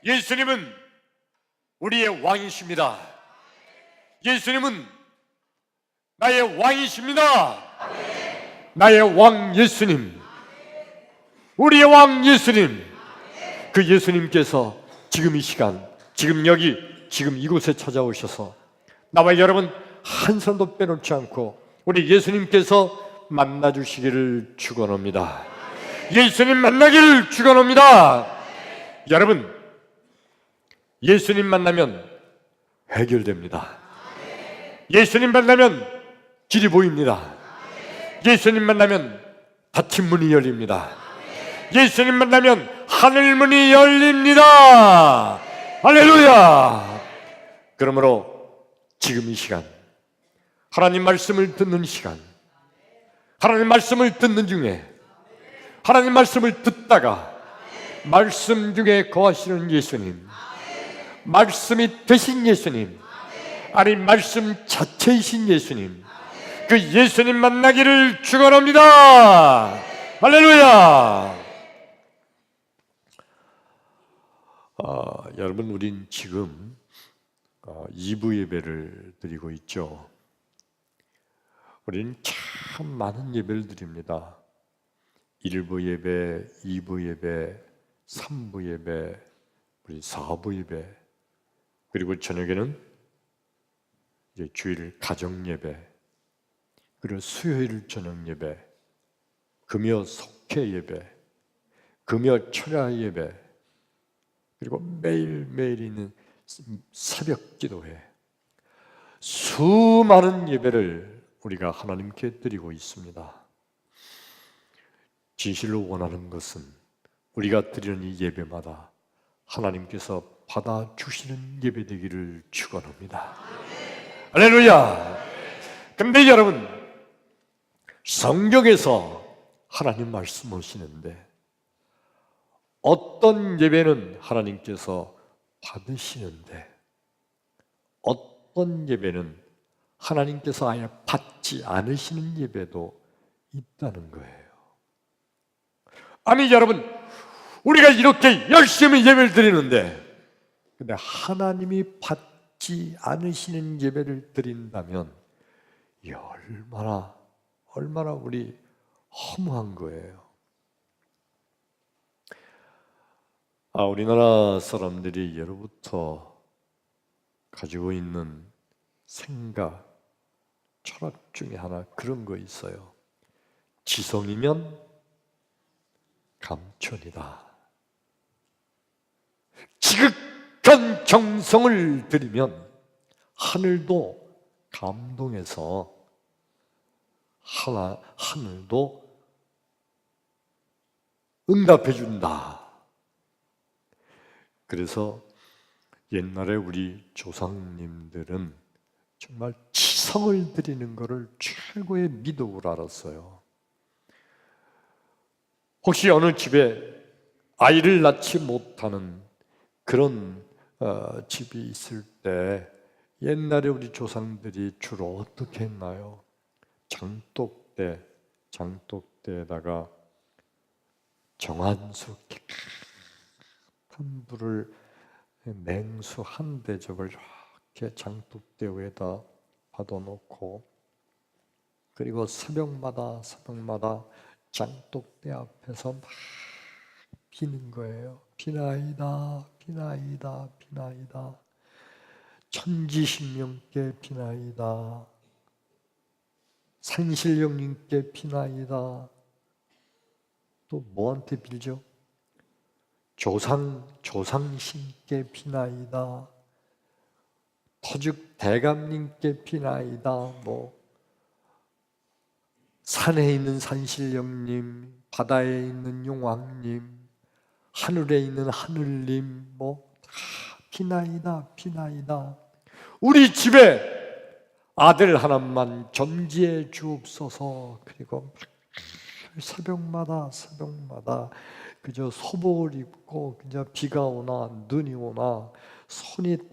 예수님은 우리의 왕이십니다. 예수님은 나의 왕이십니다. 나의 왕 예수님, 우리의 왕 예수님, 그 예수님께서 지금 이 시간, 지금 여기, 지금 이곳에 찾아오셔서 나와 여러분 한 사람도 빼놓지 않고 우리 예수님께서 만나주시기를 축원합니다. 예수님 만나기를 축원합니다. 여러분, 예수님 만나면 해결됩니다. 예수님 만나면 길이 보입니다. 예수님 만나면 닫힌 문이 열립니다. 예수님 만나면 하늘 문이 열립니다. 할렐루야. 그러므로 지금 이 시간, 하나님 말씀을 듣는 시간, 하나님 말씀을 듣는 중에, 하나님 말씀을 듣다가 말씀 중에 거하시는 예수님, 말씀이 되신 예수님, 아니 말씀 자체이신 예수님, 그 예수님 만나기를 축원합니다. 할렐루야. 여러분, 우린 지금 2부 예배를 드리고 있죠. 우리는 참 많은 예배를 드립니다. 1부 예배, 2부 예배, 3부 예배, 우리 4부 예배, 그리고 저녁에는 이제 주일 가정 예배, 그리고 수요일 저녁 예배, 금요 속회 예배, 금요 철야 예배, 그리고 매일매일 있는 새벽 기도회, 수많은 예배를 우리가 하나님께 드리고 있습니다. 진실로 원하는 것은 우리가 드리는 이 예배마다 하나님께서 받아주시는 예배 되기를 축원합니다. 할렐루야. 근데 여러분, 성경에서 하나님 말씀하시는데 어떤 예배는 하나님께서 받으시는데 어떤 예배는 하나님께서 아예 받지 않으시는 예배도 있다는 거예요. 아니 여러분, 우리가 이렇게 열심히 예배를 드리는데 근데 하나님이 받지 않으시는 예배를 드린다면 이 얼마나 우리 허무한 거예요. 우리나라 사람들이 예로부터 가지고 있는 생각, 철학 중에 하나 그런 거 있어요. 지성이면 감천이다. 지극한 정성을 들이면 하늘도 감동해서 하늘도 응답해 준다. 그래서 옛날에 우리 조상님들은 정말 지성을 드리는 것을 최고의 미덕으로 알았어요. 혹시 어느 집에 아이를 낳지 못하는 그런 집이 있을 때 옛날에 우리 조상들이 주로 어떻게 했나요? 장독대에다가 정한수 깨끗한 불을 냉수 한 대접을 이렇게 장독대 위에다 받아놓고 그리고 새벽마다 장독대 앞에서 막 비는 거예요. 비나이다, 비나이다, 비나이다. 천지신명께 비나이다. 산신령님께 비나이다. 또 뭐한테 빌죠? 조상신께 비나이다. 터죽 대감님께 비나이다. 산에 있는 산신령님, 바다에 있는 용왕님, 하늘에 있는 하늘님, 다 비나이다, 비나이다. 우리 집에 아들 하나만 점지해 주옵소서. 그리고 새벽마다 그저 소복을 입고 그저 비가 오나 눈이 오나 손바닥에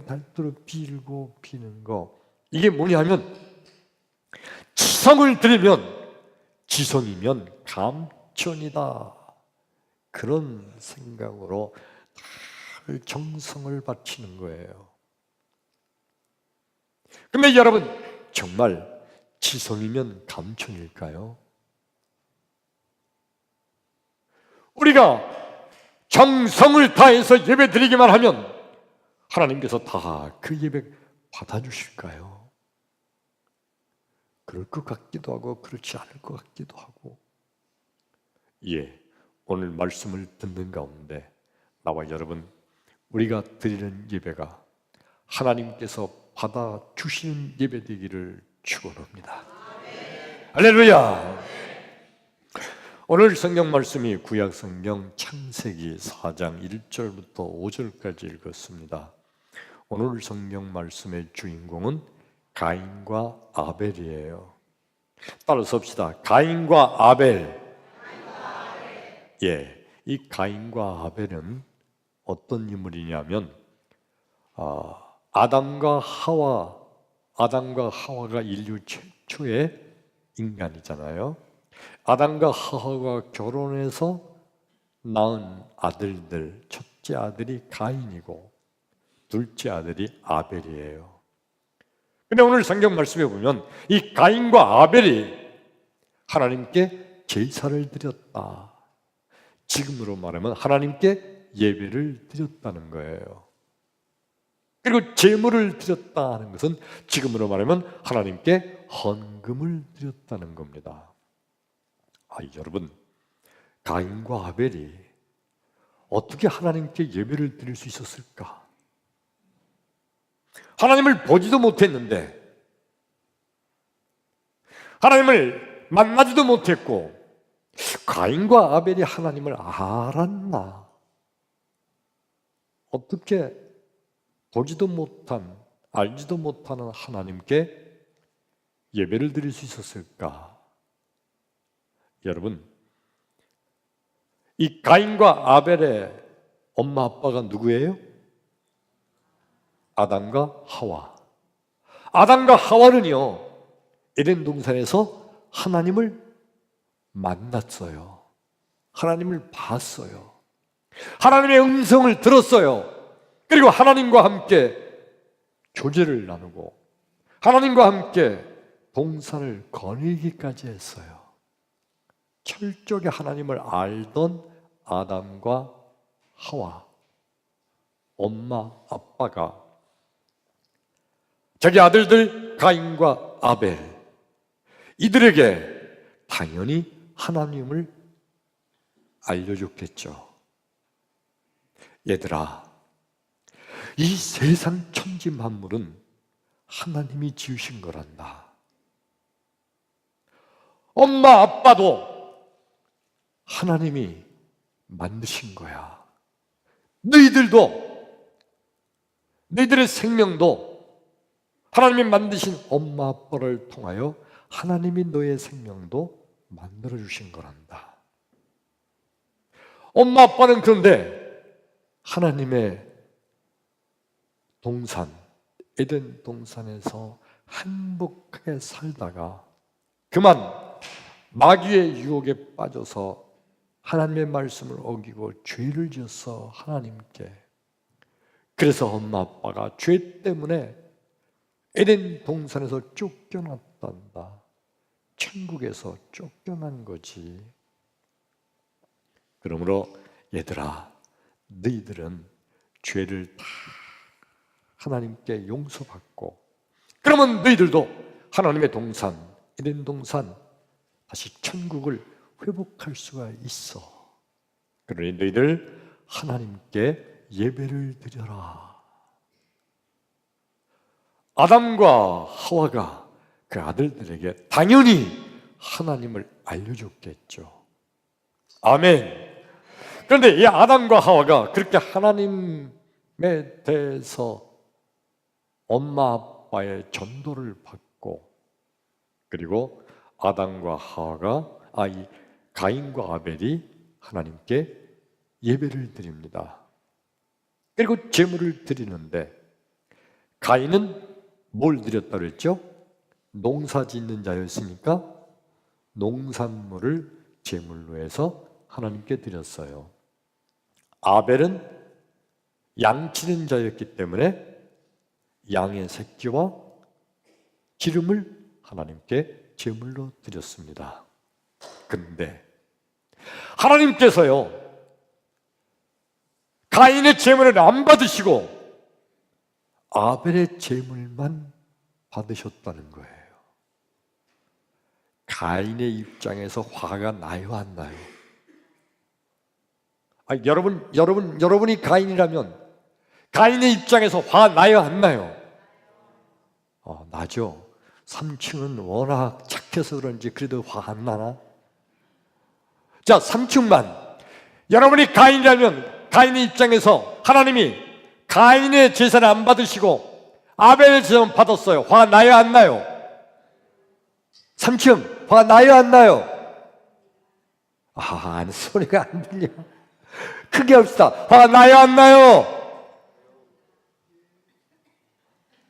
닳도록 빌고 비는 거. 이게 뭐냐면 지성을 들이면 지성이면 감천이다. 그런 생각으로 정성을 바치는 거예요. 근데 여러분, 정말 지성이면 감천일까요? 우리가 정성을 다해서 예배 드리기만 하면 하나님께서 다 그 예배 받아주실까요? 그럴 것 같기도 하고 그렇지 않을 것 같기도 하고. 오늘 말씀을 듣는 가운데 나와 여러분, 우리가 드리는 예배가 하나님께서 받아주시는 예배 되기를 축원합니다. 할렐루야. 오늘 성경 말씀이 구약 성경 창세기 4장 1절부터 5절까지 읽었습니다. 오늘 성경 말씀의 주인공은 가인과 아벨이에요. 따라서 합시다. 가인과 아벨. 이 가인과 아벨은 어떤 인물이냐면 아담과 하와가 인류 최초의 인간이잖아요. 아담과 하와가 결혼해서 낳은 아들들, 첫째 아들이 가인이고 둘째 아들이 아벨이에요. 근데 오늘 성경 말씀에 보면 이 가인과 아벨이 하나님께 제사를 드렸다. 지금으로 말하면 하나님께 예배를 드렸다는 거예요. 그리고 제물을 드렸다는 것은 지금으로 말하면 하나님께 헌금을 드렸다는 겁니다. 여러분, 가인과 아벨이 어떻게 하나님께 예배를 드릴 수 있었을까? 하나님을 보지도 못했는데, 하나님을 만나지도 못했고, 가인과 아벨이 하나님을 알았나? 어떻게 보지도 못한, 알지도 못하는 하나님께 예배를 드릴 수 있었을까? 여러분, 이 가인과 아벨의 엄마 아빠가 누구예요? 아담과 하와. 아담과 하와는요, 에덴 동산에서 하나님을 만났어요. 하나님을 봤어요. 하나님의 음성을 들었어요. 그리고 하나님과 함께 교제를 나누고 하나님과 함께 동산을 거닐기까지 했어요. 철저하게 하나님을 알던 아담과 하와, 엄마, 아빠가 자기 아들들 가인과 아벨, 이들에게 당연히 하나님을 알려줬겠죠. 얘들아, 이 세상 천지 만물은 하나님이 지으신 거란다. 엄마, 아빠도 하나님이 만드신 거야. 너희들의 생명도 하나님이 만드신 엄마, 아빠를 통하여 하나님이 너의 생명도 만들어주신 거란다. 엄마, 아빠는 그런데 하나님의 동산, 에덴 동산에서 행복하게 살다가 그만 마귀의 유혹에 빠져서 하나님의 말씀을 어기고 죄를 지어서 하나님께, 그래서 엄마 아빠가 죄 때문에 에덴 동산에서 쫓겨났단다. 천국에서 쫓겨난 거지. 그러므로 얘들아, 너희들은 죄를 다 하나님께 용서받고, 그러면 너희들도 하나님의 동산, 에덴 동산, 다시 천국을 회복할 수가 있어. 그러니 너희들 하나님께 예배를 드려라. 아담과 하와가 그 아들들에게 당연히 하나님을 알려줬겠죠. 아멘. 그런데 이 아담과 하와가 그렇게 하나님에 대해서 엄마 아빠의 전도를 받고, 그리고 아담과 하와가 이 가인과 아벨이 하나님께 예배를 드립니다. 그리고 제물을 드리는데, 가인은 뭘 드렸다고 그랬죠? 농사 짓는 자였으니까 농산물을 제물로 해서 하나님께 드렸어요. 아벨은 양치는 자였기 때문에 양의 새끼와 기름을 하나님께 제물로 드렸습니다. 그런데 하나님께서요, 가인의 제물을 안 받으시고 아벨의 제물만 받으셨다는 거예요. 가인의 입장에서 화가 나요, 안 나요? 여러분이 가인이라면 가인의 입장에서 화 나요, 안 나요? 나죠. 삼층은 워낙 착해서 그런지 그래도 화 안 나나? 자, 삼층만 여러분이 가인이라면 가인의 입장에서 하나님이 가인의 제사를 안 받으시고 아벨의 제사만 받았어요. 화 나요, 안 나요? 삼층 화 나요, 안 나요? 소리가 안 들려. 크게 합시다. 화 나요, 안 나요?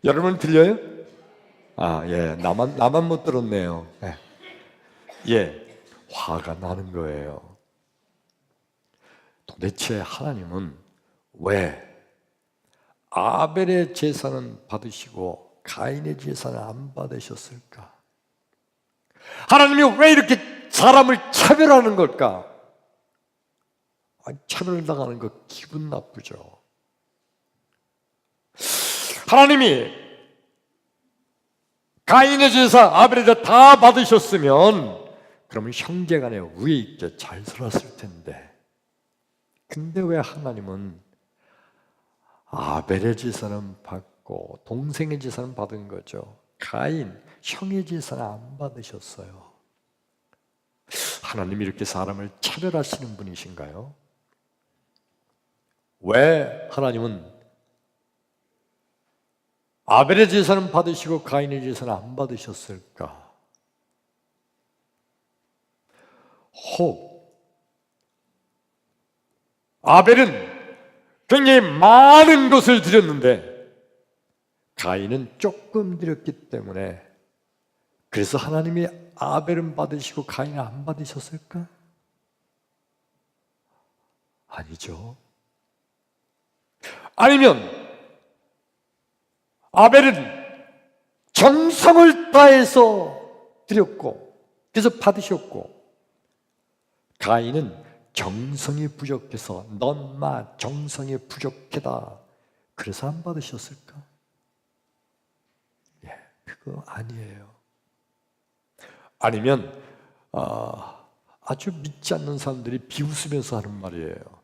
여러분 들려요? 예, 나만 못 들었네요. 예, 화가 나는 거예요. 도대체 하나님은 왜 아벨의 제사는 받으시고 가인의 제사는 안 받으셨을까? 하나님이 왜 이렇게 사람을 차별하는 걸까? 차별당하는 거 기분 나쁘죠. 하나님이 가인의 제사, 아벨의 제사 다 받으셨으면 그러면 형제간에 우애 있게 잘 살았을 텐데, 근데 왜 하나님은 아벨의 제사는 받고 동생의 제사는 받은 거죠. 가인, 형의 제사는 안 받으셨어요. 하나님이 이렇게 사람을 차별하시는 분이신가요? 왜 하나님은 아벨의 제사는 받으시고 가인의 제사는 안 받으셨을까? 혹 아벨은 굉장히 많은 것을 드렸는데 가인은 조금 드렸기 때문에, 그래서 하나님이 아벨은 받으시고 가인은 안 받으셨을까? 아니죠. 아니면 아벨은 정성을 다해서 드렸고 그래서 받으셨고, 가인은 정성이 부족해서 넌 마 정성이 부족하다 그래서 안 받으셨을까? 예, 그거 아니에요. 아니면 아주 믿지 않는 사람들이 비웃으면서 하는 말이에요.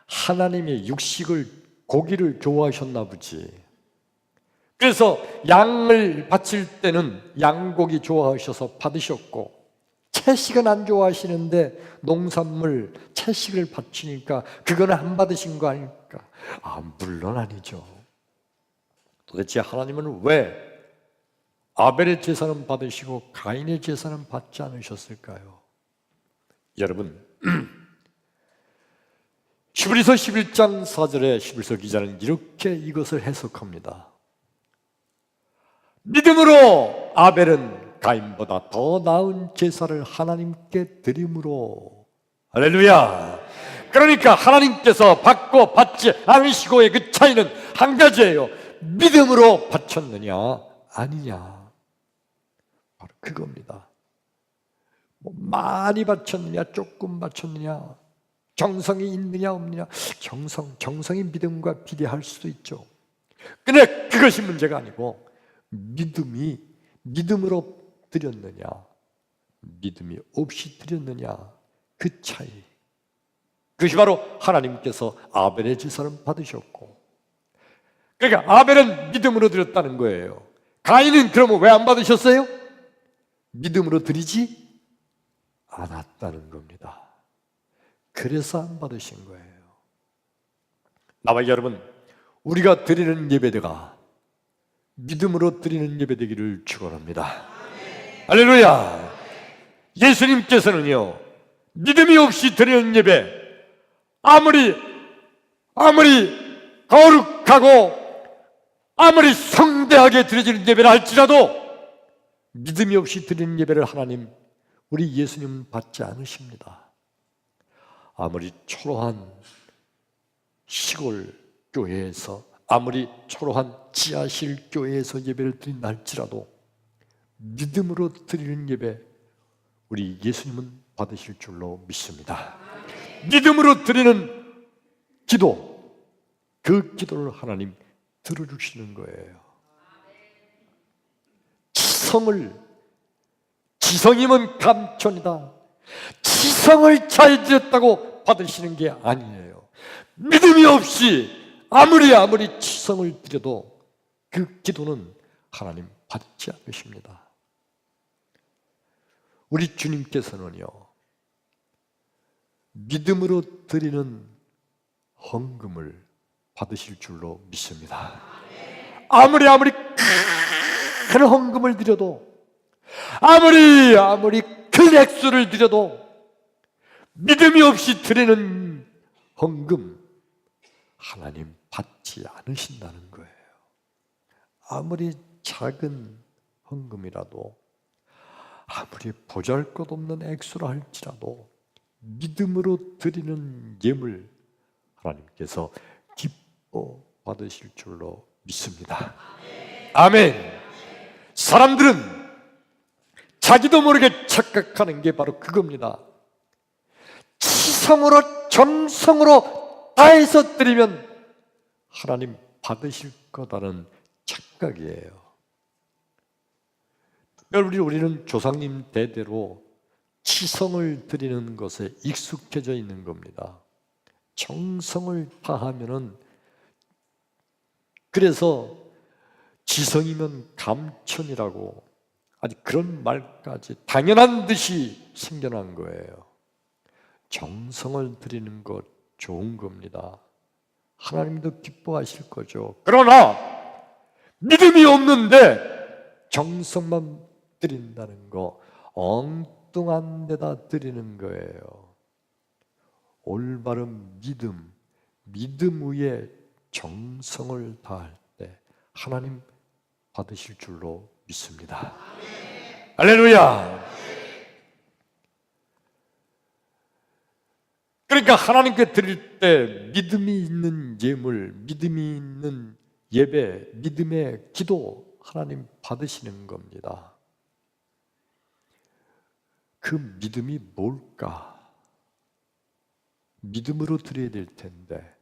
하나님의 육식을, 고기를 좋아하셨나 보지. 그래서 양을 바칠 때는 양고기 좋아하셔서 받으셨고, 채식은 안 좋아하시는데 농산물 채식을 바치니까 그거는 안 받으신 거 아닙니까? 물론 아니죠. 도대체 하나님은 왜 아벨의 제사는 받으시고 가인의 제사는 받지 않으셨을까요? 여러분, 히브리서 11장 4절에 히브리서 기자는 이렇게 이것을 해석합니다. 믿음으로 아벨은 가인보다 더 나은 제사를 하나님께 드림으로. 할렐루야. 그러니까 하나님께서 받고 받지 않으시고의 그 차이는 한 가지예요. 믿음으로 바쳤느냐 아니냐, 바로 그겁니다. 많이 바쳤느냐 조금 바쳤느냐, 정성이 있느냐 없느냐. 정성이 믿음과 비례할 수도 있죠. 근데 그것이 문제가 아니고 믿음으로 드렸느냐 믿음이 없이 드렸느냐, 그 차이. 그것이 바로 하나님께서 아벨의 제사는 받으셨고, 그러니까 아벨은 믿음으로 드렸다는 거예요. 가인은 그러면 왜 안 받으셨어요? 믿음으로 드리지 않았다는 겁니다. 그래서 안 받으신 거예요. 나와 여러분, 우리가 드리는 예배가 믿음으로 드리는 예배 되기를 축원합니다. 할렐루야. 예수님께서는요, 믿음이 없이 드리는 예배, 아무리 거룩하고 아무리 성대하게 드려지는 예배를 할지라도 믿음이 없이 드리는 예배를 하나님, 우리 예수님 받지 않으십니다. 아무리 초라한 시골 교회에서, 아무리 초라한 지하실 교회에서 예배를 드린다 할지라도 믿음으로 드리는 예배, 우리 예수님은 받으실 줄로 믿습니다. 믿음으로 드리는 기도, 그 기도를 하나님 들어주시는 거예요. 지성이면 감천이다, 지성을 잘 드렸다고 받으시는 게 아니에요. 믿음이 없이 아무리 지성을 드려도 그 기도는 하나님 받지 않으십니다. 우리 주님께서는요, 믿음으로 드리는 헌금을 받으실 줄로 믿습니다. 아무리 큰 헌금을 드려도, 아무리 큰 액수를 드려도 믿음이 없이 드리는 헌금 하나님 받지 않으신다는 거예요. 아무리 작은 헌금이라도, 아무리 보잘것없는 액수라 할지라도 믿음으로 드리는 예물 하나님께서 기뻐 받으실 줄로 믿습니다. 아멘. 사람들은 자기도 모르게 착각하는 게 바로 그겁니다. 지성으로 정성으로 다해서 드리면 하나님 받으실 거다는 착각이에요. 우리는 조상님 대대로 지성을 드리는 것에 익숙해져 있는 겁니다. 정성을 다하면은, 그래서 지성이면 감천이라고 아주 그런 말까지 당연한 듯이 생겨난 거예요. 정성을 드리는 것 좋은 겁니다. 하나님도 기뻐하실 거죠. 그러나 믿음이 없는데 정성만 드린다는 거, 엉뚱한 데다 드리는 거예요. 올바른 믿음 위에 정성을 다할 때 하나님 받으실 줄로 믿습니다. 할렐루야. 그러니까 하나님께 드릴 때 믿음이 있는 예물, 믿음이 있는 예배, 믿음의 기도 하나님 받으시는 겁니다. 그 믿음이 뭘까? 믿음으로 드려야 될 텐데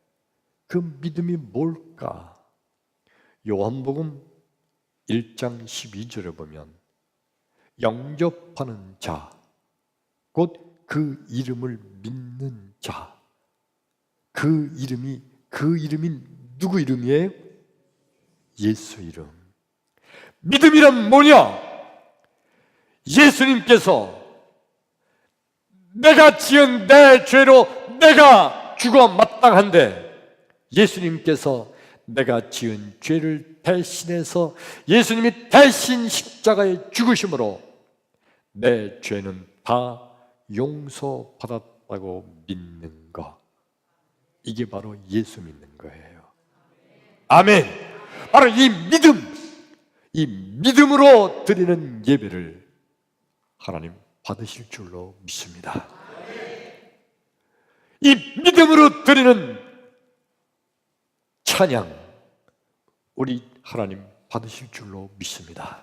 그 믿음이 뭘까? 요한복음 1장 12절에 보면 영접하는 자, 곧 그 이름을 믿는 자, 그 이름이 누구 이름이에요? 예수 이름. 믿음이란 뭐냐? 예수님께서 내가 지은 내 죄로 내가 죽어 마땅한데, 예수님께서 내가 지은 죄를 대신해서 예수님이 대신 십자가에 죽으심으로 내 죄는 다 용서받았다고 믿는 것, 이게 바로 예수 믿는 거예요. 아멘. 바로 이 믿음으로 드리는 예배를 하나님 받으실 줄로 믿습니다. 이 믿음으로 드리는 찬양, 우리 하나님 받으실 줄로 믿습니다.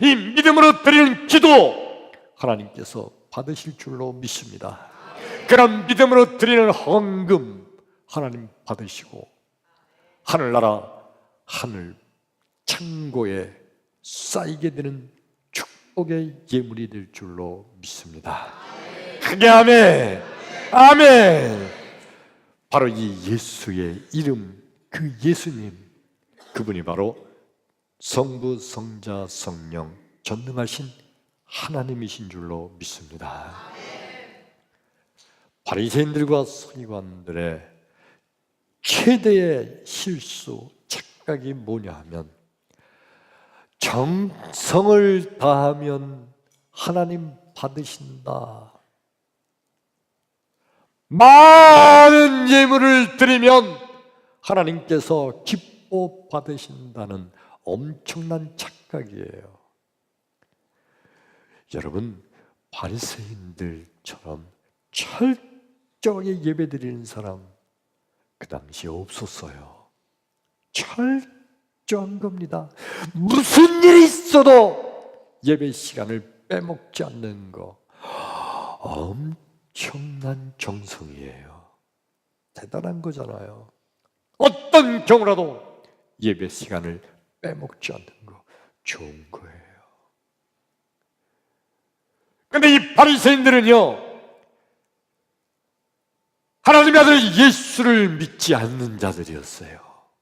이 믿음으로 드리는 기도 하나님께서 받으실 줄로 믿습니다. 그런 믿음으로 드리는 헌금 하나님 받으시고 하늘나라 하늘 창고에 쌓이게 되는 축복의 예물이 될 줄로 믿습니다. 크게 아멘. 아멘. 바로 이 예수의 이름, 그 예수님, 그분이 바로 성부, 성자, 성령 전능하신 하나님이신 줄로 믿습니다. 바리새인들과 서기관들의 최대의 실수, 착각이 뭐냐 하면 정성을 다하면 하나님 받으신다, 많은 예물을 드리면 하나님께서 기뻐 받으신다는 엄청난 착각이에요. 여러분, 바리새인들처럼 철저하게 예배드리는 사람 그 당시에 없었어요. 철저한 겁니다. 무슨 일이 있어도 예배 시간을 빼먹지 않는 거 엄청난 정성이에요. 대단한 거잖아요. 어떤 경우라도 예배 시간을 빼먹지 않는 거 좋은 거예요. 근데 이 바리새인들은요, 하나님의 아들 예수를 믿지 않는 자들이었어요.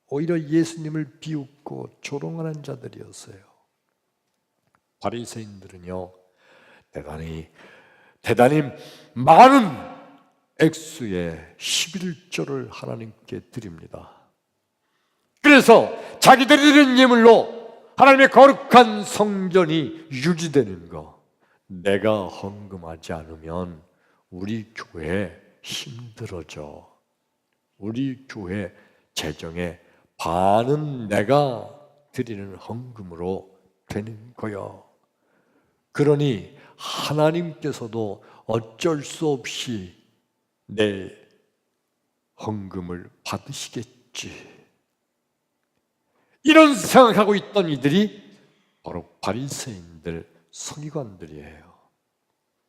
오히려 예수님을 비웃고 조롱하는 자들이었어요. 바리새인들은요, 대단히 많은 액수의 11조를 하나님께 드립니다. 그래서 자기들이 드리는 예물로 하나님의 거룩한 성전이 유지되는 거, 내가 헌금하지 않으면 우리 교회 힘들어져. 우리 교회 재정의 반은 내가 드리는 헌금으로 되는 거요. 그러니 하나님께서도 어쩔 수 없이 내 헌금을 받으시겠지. 이런 생각하고 있던 이들이 바로 바리새인들, 서기관들이에요.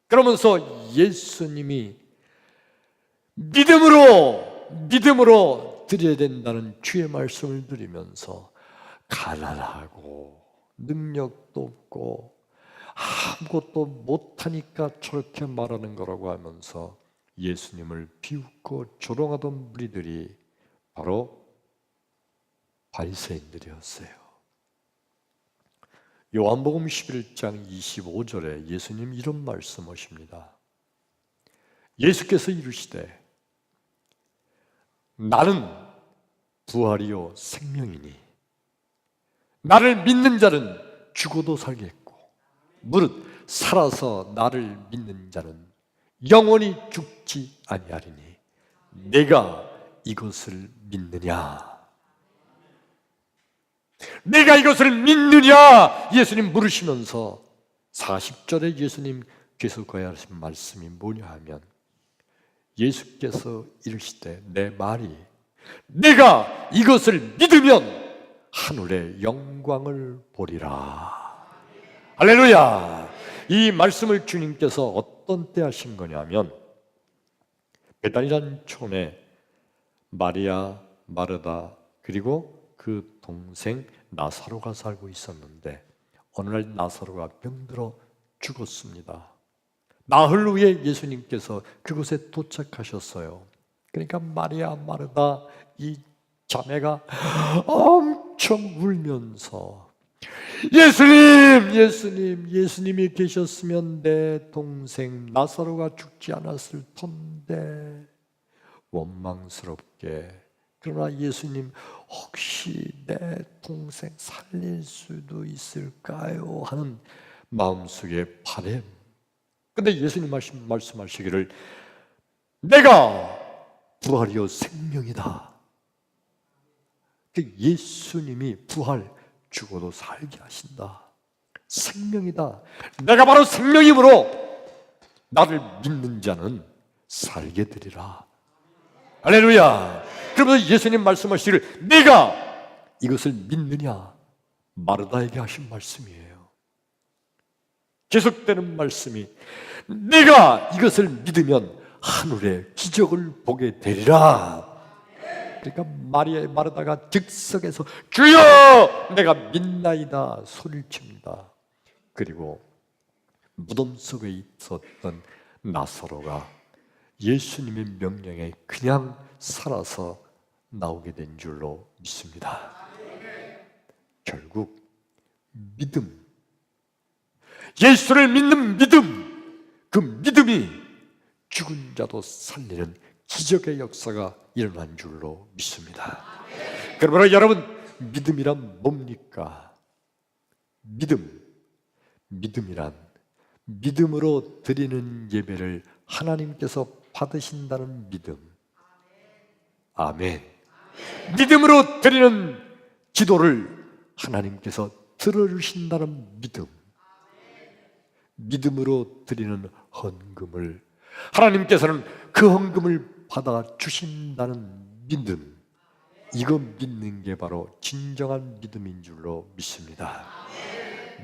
그러면서 예수님이 믿음으로 드려야 된다는 주의 말씀을 드리면서 가난하고 능력도 없고 아무것도 못하니까 저렇게 말하는 거라고 하면서 예수님을 비웃고 조롱하던 무리들이 바로 바리새인들이었어요. 요한복음 11장 25절에 예수님 이런 말씀하십니다. 예수께서 이르시되 나는 부활이요 생명이니 나를 믿는 자는 죽어도 살겠고 무릇 살아서 나를 믿는 자는 영원히 죽지 아니하리니 내가 이것을 믿느냐? 내가 이것을 믿느냐? 예수님 물으시면서 40절에 예수님 계속해야 하신 말씀이 뭐냐 하면 예수께서 이르시되 내 말이 내가 이것을 믿으면 하늘의 영광을 보리라. 할렐루야. 이 말씀을 주님께서 어떤 때 하신 거냐면 베다니라는 촌에 마리아, 마르다 그리고 그 동생 나사로가 살고 있었는데 어느 날 나사로가 병들어 죽었습니다. 나흘 후에 예수님께서 그곳에 도착하셨어요. 그러니까 마리아, 마르다 이 자매가 엄청 울면서 예수님이 계셨으면 내 동생 나사로가 죽지 않았을 텐데 원망스럽게 그러나 예수님 혹시 내 동생 살릴 수도 있을까요? 하는 마음속의 바람. 근데 예수님 말씀하시기를 내가 부활이요 생명이다. 예수님이 부활 죽어도 살게 하신다. 생명이다. 내가 바로 생명이므로 나를 믿는 자는 살게 되리라. 할렐루야. 그러면서 예수님 말씀하시기를 네가 이것을 믿느냐? 마르다에게 하신 말씀이에요. 계속되는 말씀이 네가 이것을 믿으면 하늘의 기적을 보게 되리라. 그러니까 마르다가 즉석에서 주여 내가 믿나이다 소리를 칩니다. 그리고 무덤 속에 있었던 나사로가 예수님의 명령에 그냥 살아서 나오게 된 줄로 믿습니다. 결국 믿음, 예수를 믿는 믿음, 그 믿음이 죽은 자도 살리는 기적의 역사가 일어난 줄로 믿습니다. 그러므로 여러분 믿음이란 뭡니까? 믿음이란 믿음으로 드리는 예배를 하나님께서 받으신다는 믿음. 아멘. 믿음으로 드리는 기도를 하나님께서 들어주신다는 믿음. 믿음으로 드리는 헌금을 하나님께서는 그 헌금을 받아 주신다는 믿음. 이거 믿는 게 바로 진정한 믿음인 줄로 믿습니다.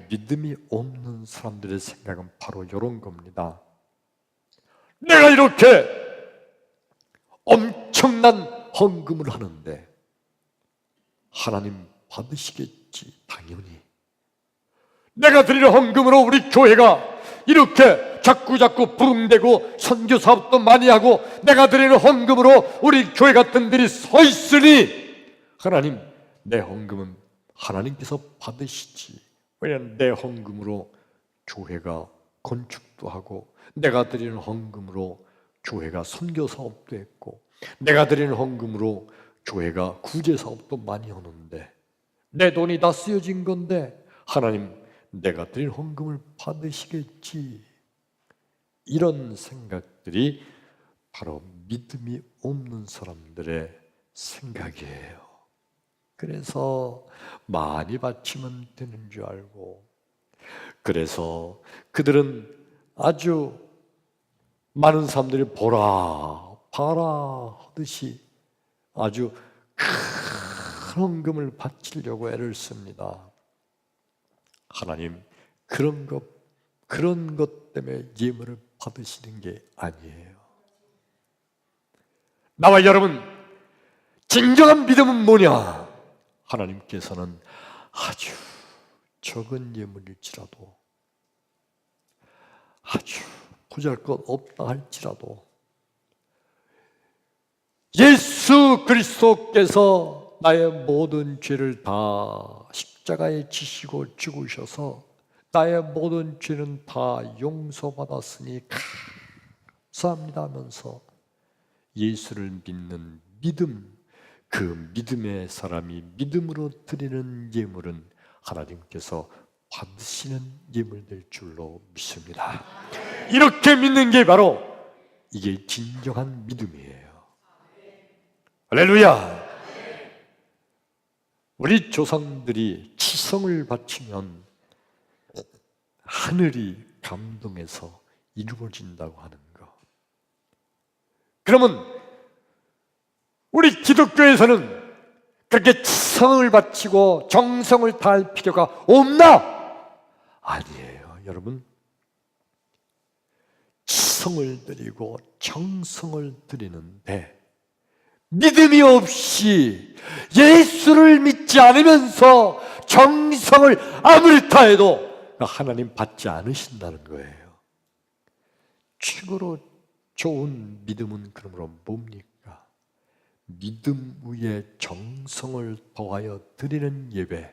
믿음이 없는 사람들의 생각은 바로 이런 겁니다. 내가 이렇게 엄청난 헌금을 하는데 하나님 받으시겠지, 당연히. 내가 드리는 헌금으로 우리 교회가 이렇게 자꾸 부흥되고 선교 사업도 많이 하고 내가 드리는 헌금으로 우리 교회 같은 들이 서 있으니 하나님, 내 헌금은 하나님께서 받으시지. 왜냐하면 내 헌금으로 교회가 건축도 하고 내가 드리는 헌금으로 교회가 선교 사업도 했고 내가 드리는 헌금으로 교회가 구제 사업도 많이 하는데 내 돈이 다 쓰여진 건데 하나님, 내가 드린 헌금을 받으시겠지. 이런 생각들이 바로 믿음이 없는 사람들의 생각이에요. 그래서 많이 바치면 되는 줄 알고, 그래서 그들은 아주 많은 사람들이 보라 봐라 하듯이 아주 큰 헌금을 바치려고 애를 씁니다. 하나님, 그런 것 때문에 예물을 받으시는 게 아니에요. 나와 여러분, 진정한 믿음은 뭐냐? 하나님께서는 아주 적은 예물일지라도, 아주 보잘것없다 할지라도 예수 그리스도께서 나의 모든 죄를 다 십자가에 지시고 죽으셔서 나의 모든 죄는 다 용서받았으니 감사합니다 하면서 예수를 믿는 믿음, 그 믿음의 사람이 믿음으로 드리는 예물은 하나님께서 받으시는 예물될 줄로 믿습니다. 이렇게 믿는 게 바로 이게 진정한 믿음이에요. 할렐루야! 우리 조상들이 치성을 바치면 하늘이 감동해서 이루어진다고 하는 거. 그러면 우리 기독교에서는 그렇게 치성을 바치고 정성을 다할 필요가 없나? 아니에요. 여러분, 치성을 드리고 정성을 드리는데 믿음이 없이 예수를 믿지 않으면서 정성을 아무리 다해도 하나님 받지 않으신다는 거예요. 최고로 좋은 믿음은 그러므로 뭡니까? 믿음 위에 정성을 더하여 드리는 예배.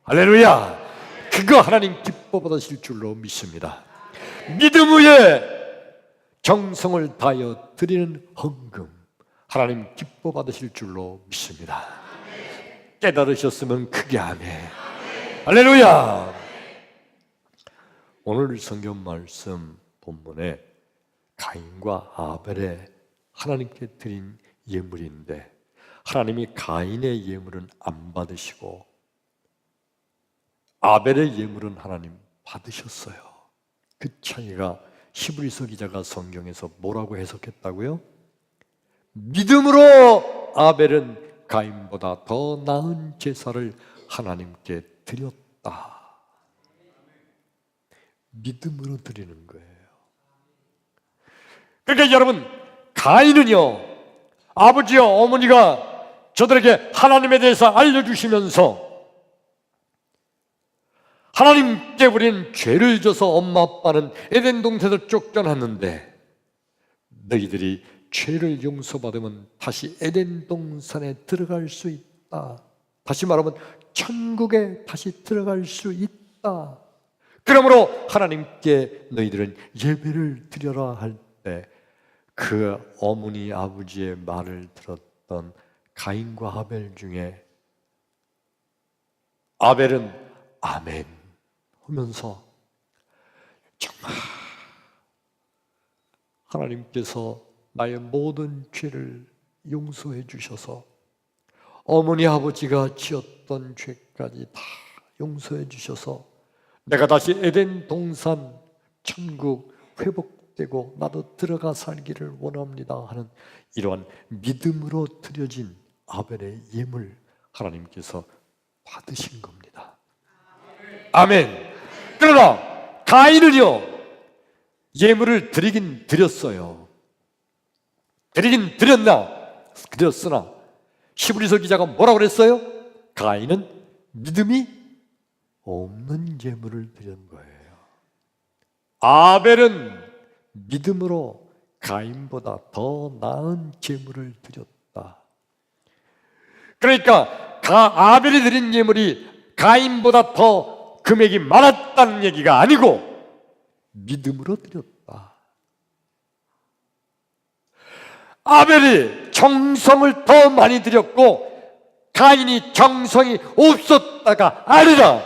할렐루야! 그거 하나님 기뻐 받으실 줄로 믿습니다. 믿음 위에 정성을 다하여 드리는 헌금, 하나님 기뻐 받으실 줄로 믿습니다. 깨달으셨으면 크게 아멘. 할렐루야! 오늘 성경 말씀 본문에 가인과 아벨의 하나님께 드린 예물인데 하나님이 가인의 예물은 안 받으시고 아벨의 예물은 하나님 받으셨어요. 그 차이가 히브리서 기자가 성경에서 뭐라고 해석했다고요? 믿음으로 아벨은 가인보다 더 나은 제사를 하나님께 드렸다. 믿음으로 드리는 거예요. 그러니까 여러분, 가인은요, 아버지와 어머니가 저들에게 하나님에 대해서 알려주시면서 하나님께 우리는 죄를 져서 엄마 아빠는 에덴 동산에서 쫓겨났는데 너희들이 죄를 용서받으면 다시 에덴 동산에 들어갈 수 있다. 다시 말하면 천국에 다시 들어갈 수 있다. 그러므로 하나님께 너희들은 예배를 드려라 할 때 그 어머니 아버지의 말을 들었던 가인과 아벨 중에 아벨은 아멘 하면서 정말 하나님께서 나의 모든 죄를 용서해 주셔서 어머니 아버지가 지었던 죄까지 다 용서해 주셔서 내가 다시 에덴 동산 천국 회복되고 나도 들어가 살기를 원합니다 하는 이러한 믿음으로 드려진 아벨의 예물 하나님께서 받으신 겁니다. 아멘. 그러나 가인은요, 예물을 드리긴 드렸어요. 드리긴 드렸으나 히브리서 기자가 뭐라고 그랬어요? 가인은 믿음이 없는 예물을 드린 거예요. 아벨은 믿음으로 가인보다 더 나은 제물을 드렸다. 그러니까 아벨이 드린 예물이 가인보다 더 금액이 많았다는 얘기가 아니고 믿음으로 드렸다. 아벨이 정성을 더 많이 드렸고 가인이 정성이 없었다가 아니라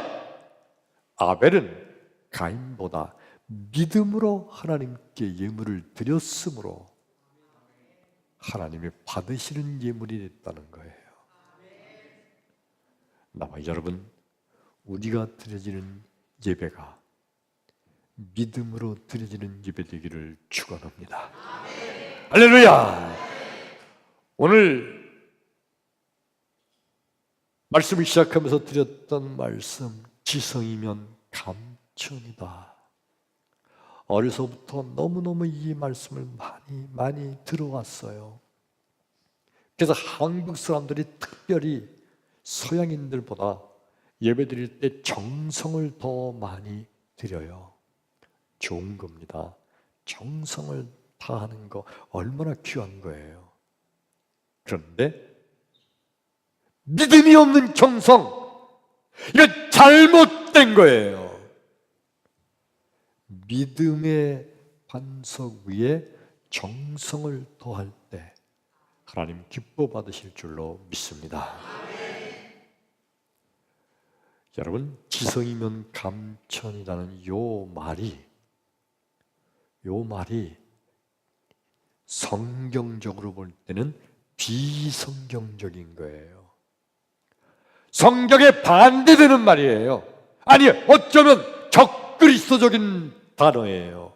아벨은 가인보다 믿음으로 하나님께 예물을 드렸으므로 하나님이 받으시는 예물이 됐다는 거예요. 나와 여러분, 우리가 드려지는 예배가 믿음으로 드려지는 예배 되기를 축원합니다. 할렐루야. 오늘 말씀을 시작하면서 드렸던 말씀, 지성이면 감천이다. 어려서부터 너무너무 이 말씀을 많이 들어왔어요. 그래서 한국 사람들이 특별히 서양인들보다 예배 드릴 때 정성을 더 많이 드려요. 좋은 겁니다. 정성을 다하는 거 얼마나 귀한 거예요. 그런데 믿음이 없는 정성, 이건 잘못된 거예요. 믿음의 반석 위에 정성을 더할 때 하나님 기뻐 받으실 줄로 믿습니다. 여러분, 지성이면 감천이라는 요 말이 성경적으로 볼 때는 비성경적인 거예요. 성경에 반대되는 말이에요. 아니, 어쩌면 적그리스도적인 단어예요.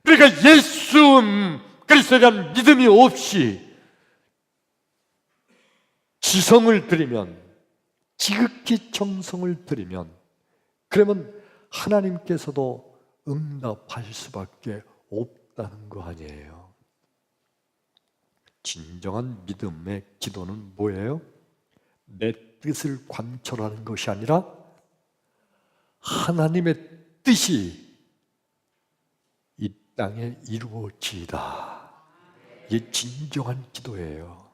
그러니까 예수 그리스도에 대한 믿음이 없이 지성을 드리면, 지극히 정성을 드리면, 그러면 하나님께서도 응답하실 수밖에 없다는 거 아니에요. 진정한 믿음의 기도는 뭐예요? 내 뜻을 관철하는 것이 아니라 하나님의 뜻이 이 땅에 이루어지이다. 이게 진정한 기도예요.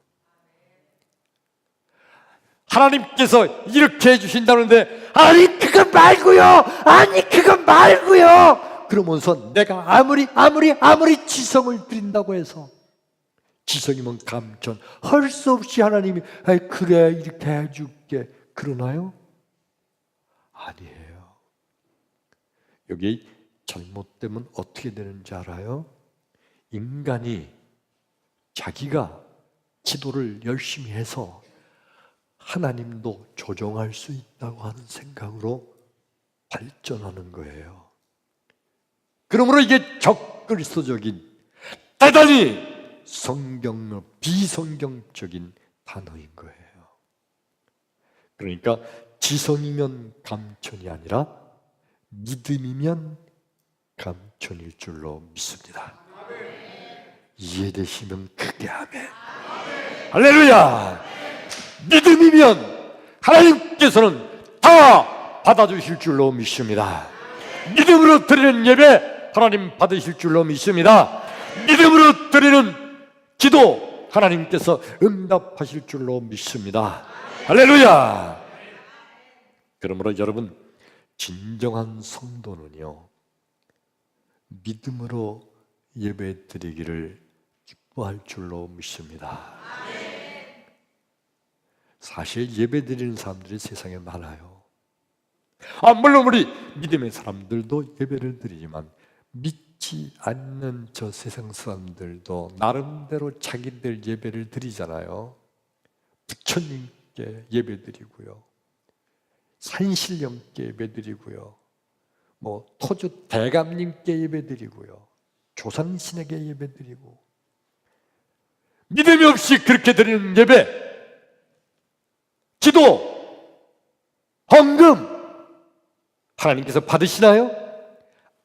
하나님께서 이렇게 해주신다는데 아니 그거 말고요 그러면서 내가 아무리 지성을 드린다고 해서, 지성이면 감천, 할 수 없이 하나님이 그래 이렇게 해줄게 그러나요? 아니에요. 여기 잘못되면 어떻게 되는지 알아요? 인간이 자기가 기도를 열심히 해서 하나님도 조정할 수 있다고 하는 생각으로 발전하는 거예요. 그러므로 이게 적그리스도적인, 대단히 비성경적인 단어인 거예요. 그러니까 지성이면 감천이 아니라 믿음이면 감천일 줄로 믿습니다. 이해되시면 크게 아멘. 할렐루야. 믿음이면 하나님께서는 다 받아주실 줄로 믿습니다. 믿음으로 드리는 예배 하나님 받으실 줄로 믿습니다. 믿음으로 드리는 기도 하나님께서 응답하실 줄로 믿습니다. 할렐루야. 그러므로 여러분, 진정한 성도는요, 믿음으로 예배 드리기를 기뻐할 줄로 믿습니다. 사실 예배 드리는 사람들이 세상에 많아요. 물론 우리 믿음의 사람들도 예배를 드리지만 믿지 않는 저 세상 사람들도 나름대로 자기들 예배를 드리잖아요. 부처님께 예배 드리고요, 산신령께 예배 드리고요, 토주 대감님께 예배 드리고요, 조상신에게 예배 드리고, 믿음이 없이 그렇게 드리는 예배, 기도, 헌금 하나님께서 받으시나요?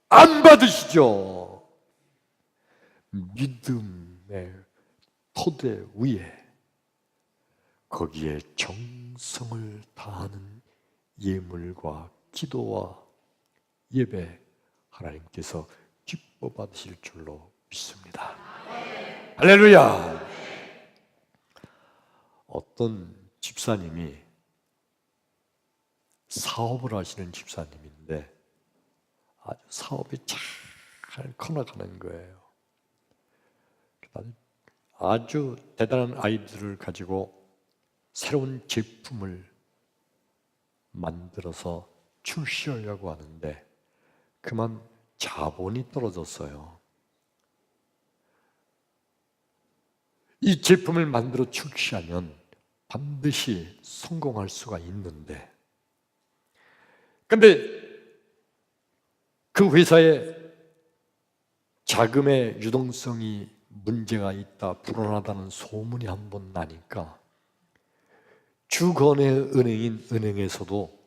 안 받으시죠. 믿음의 토대 위에 거기에 정성을 다하는 예물과 기도와 예배 하나님께서 기뻐 받으실 줄로 믿습니다. 할렐루야. 어떤 집사님이 사업을 하시는 집사님인데 아주 사업이 잘 커나가는 거예요. 아주 대단한 아이디어를 가지고 새로운 제품을 만들어서 출시하려고 하는데 그만 자본이 떨어졌어요. 이 제품을 만들어 출시하면 반드시 성공할 수가 있는데, 근데 그 회사에 자금의 유동성이 문제가 있다, 불안하다는 소문이 한번 나니까 주거래 은행인 은행에서도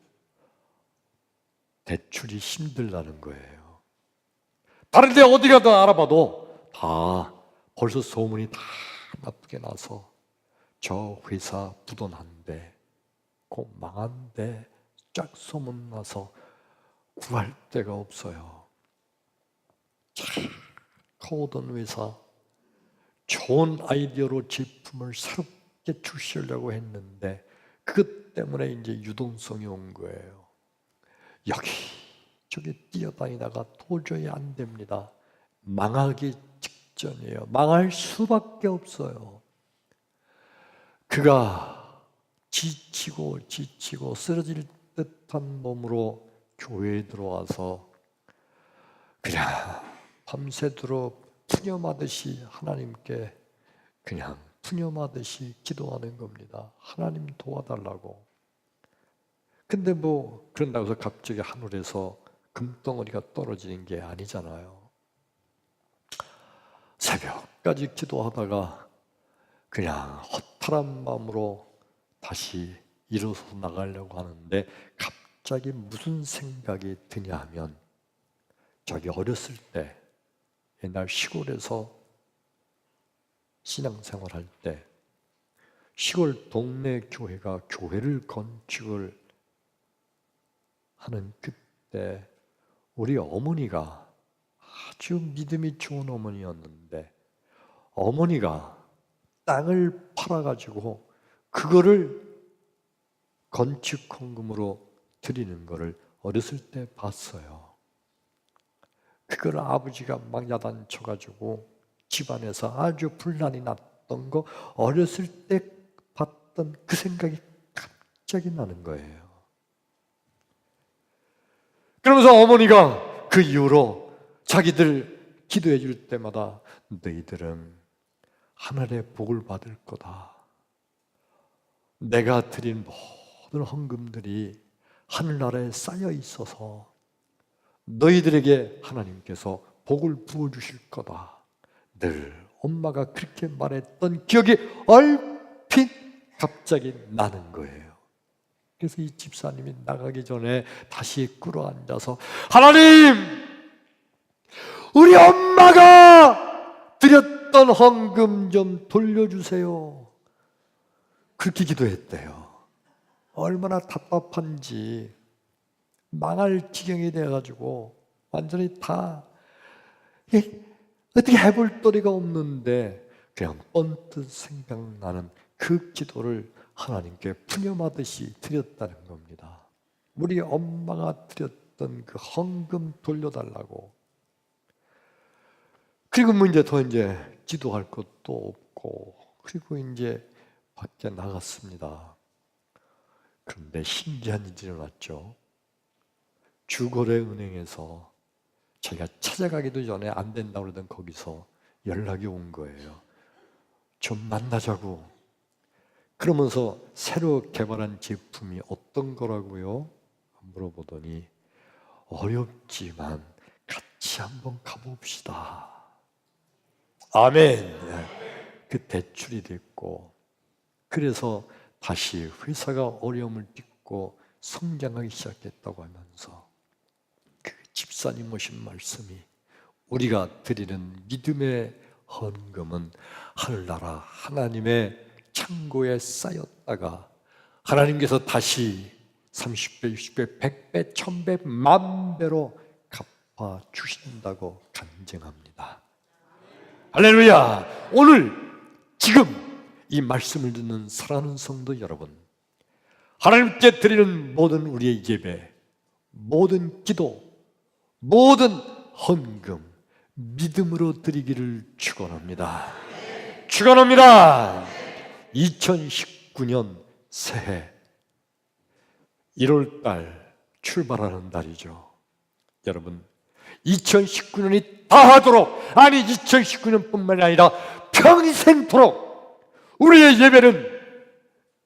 대출이 힘들다는 거예요. 다른 데 어디 가도 알아봐도 다 벌써 소문이 다 나쁘게 나서 저 회사 부도난데, 곧 망한데 쫙 소문나서 구할 데가 없어요. 잘 커오던 회사, 좋은 아이디어로 제품을 새롭게 출시하려고 했는데 그것 때문에 이제 유동성이 온 거예요. 여기 저기 뛰어다니다가 도저히 안 됩니다. 망하기 직전이에요. 망할 수밖에 없어요. 그가 지치고 쓰러질 듯한 몸으로 교회에 들어와서 그냥 밤새도록 푸념하듯이 하나님께 그냥 푸념하듯이 기도하는 겁니다. 하나님 도와달라고. 근데 뭐 그런다고 해서 갑자기 하늘에서 금덩어리가 떨어지는 게 아니잖아요. 새벽까지 기도하다가 그냥 허탈한 마음으로 다시 일어서 나가려고 하는데 갑자기 무슨 생각이 드냐 하면, 자기 어렸을 때 옛날 시골에서 신앙생활할 때 시골 동네 교회가 교회를 건축을 하는 그때 우리 어머니가 아주 믿음이 좋은 어머니였는데, 어머니가 땅을 팔아가지고 그거를 건축 헌금으로 드리는 거를 어렸을 때 봤어요. 그걸 아버지가 막 야단쳐가지고 집안에서 아주 분란이 났던 거 어렸을 때 봤던 그 생각이 갑자기 나는 거예요. 그러면서 어머니가 그 이후로 자기들 기도해 줄 때마다 너희들은 하늘의 복을 받을 거다. 내가 드린 모든 헌금들이 하늘나라에 쌓여 있어서 너희들에게 하나님께서 복을 부어주실 거다. 늘 엄마가 그렇게 말했던 기억이 얼핏 갑자기 나는 거예요. 그래서 이 집사님이 나가기 전에 다시 끌어앉아서 하나님, 우리 엄마가 드렸던 헌금 좀 돌려주세요. 그렇게 기도했대요. 얼마나 답답한지, 망할 지경이 돼가지고 완전히 다 어떻게 해볼 도리가 없는데 그냥 언뜻 생각나는 그 기도를 하나님께 푸념하듯이 드렸다는 겁니다. 우리 엄마가 드렸던 그 헌금 돌려달라고. 그리고 뭐 이제 더 기도할 것도 없고, 그리고 이제 밖에 나갔습니다. 그런데 신기한 일이 일어났죠. 주거래은행에서 자기가 찾아가기도 전에 안 된다고 그러던 거기서 연락이 온 거예요. 좀 만나자고. 그러면서 새로 개발한 제품이 어떤 거라고요? 물어보더니 어렵지만 같이 한번 가봅시다. 아멘. 그 대출이 됐고, 그래서 다시 회사가 어려움을 딛고 성장하기 시작했다고 하면서 그 집사님 오신 말씀이 우리가 드리는 믿음의 헌금은 하늘나라 하나님의 창고에 쌓였다가 하나님께서 다시 30배, 60배, 100배, 1000배, 만배로 갚아주신다고 간증합니다. 할렐루야! 오늘 지금 이 말씀을 듣는 사랑하는 성도 여러분, 하나님께 드리는 모든 우리의 예배, 모든 기도, 모든 헌금 믿음으로 드리기를 축원합니다. 축원합니다. 2019년 새해 1월달 출발하는 달이죠. 여러분, 2019년이 다하도록, 아니 2019년뿐만 아니라 평생토록 우리의 예배는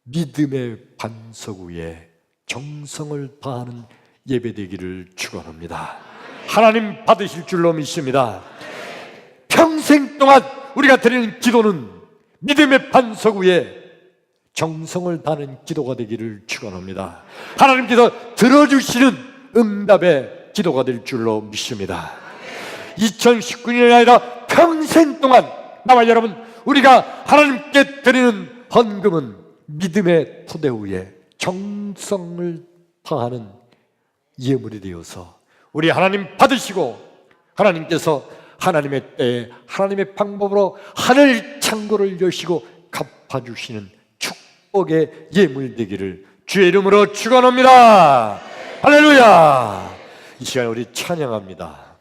믿음의 반석 위에 정성을 다하는 예배되기를 축원합니다. 하나님 받으실 줄로 믿습니다. 평생 동안 우리가 드리는 기도는 믿음의 반석 위에 정성을 다하는 기도가 되기를 축원합니다. 하나님께서 들어주시는 응답의 기도가 될 줄로 믿습니다. 2019년이 아니라 평생 동안 나와 여러분, 우리가 하나님께 드리는 헌금은 믿음의 토대 위에 정성을 다하는 예물이 되어서 우리 하나님 받으시고 하나님께서 하나님의 때에 하나님의 방법으로 하늘 창고를 여시고 갚아주시는 축복의 예물 되기를 주의 이름으로 축원합니다. 할렐루야! 이 시간 우리 찬양합니다.